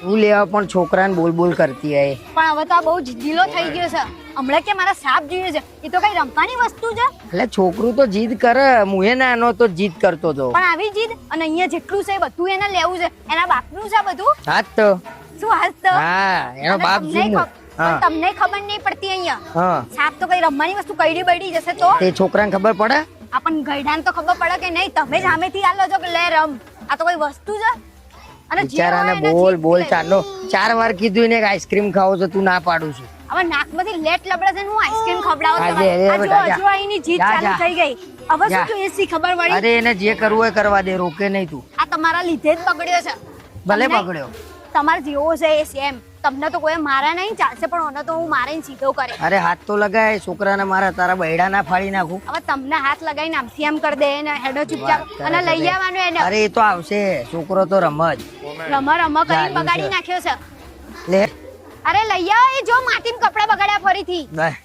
તું લેવા પણ છોકરાને બોલ બોલ કરતી હે. પણ હવે તો આ બહુ જીદીલો થઈ ગયો છે. હમણાં કે મારા સાપ જોઈએ છે, એ તો કઈ રમવાની વસ્તુ છે. એટલે છોકરું તો જીદ કરે, મુએ નાનો તો જીદ કરતો તો. પણ આવી જીદ અને અહીંયા જેટલું છે એ બધું એને લેવું છે, એના બાપનું છે બધું. હા જ તો. શું હાલ તો? હા, એનો અને બાપ તમને જીમો. પણ તમને ખબર નહીં પડતી અહીંયા. હા, સાપ તો કઈ રમવાની વસ્તુ કઈડી બઈડી જશે તો તે છોકરાને ખબર પડે? આપણ ગઈડાને તો ખબર પડે કે નહીં. તમે જ સામેથી આલો છો કે લે રમ, આ તો કોઈ વસ્તુ છે. અને જે બિચારાને હોય એને બોલ જીદ બોલ લે. ચાલો 4 વાર કીધું એને કે આઈસ્ક્રીમ ખાવો છે, તું ના પાડું છું. હવે નાકમાંથી લેટ લબડે છે ને હું આઈસ્ક્રીમ ખવડાવું હા, તમારે. લે, આ બેટા, જો જા. અજવાળીની જીદ જા, ચાલુ જા. થઈ ગઈ. હવે જા. શું જોઈએ સી ખબર પડી? અરે એને જે કરવું હોય કરવા દે, રોકે નહીં તું. આ તમારા લીધે જ બગડ્યો છે. ભલે તમને- પકડ્યો. તમારે જેવો છે એ સેમ. તમને તો કોઈ મારા નહીં ચાલશે, પણ ઓને તો હું મારીને સીધો કરે. અરે હાથ તો લગાય, છોકરાને મારા તારા બૈડા ના ફાડી નાખું. હવે તમને હાથ લગાવીને આમથી આમ કરી દે ને હેડો ચૂપચાપ વાત કરે અને છે લઈ તે. આવવાનું એને. અરે એ તો આવશે, છોકરો તો રમજ. રમા રમા કરીને જાગ્યું બગાડી છે. નાખ્યો છે. લે અરે લઈ આવો, એ જો માટીમાં કપડા બગાડ્યા ફરીથી. બાય.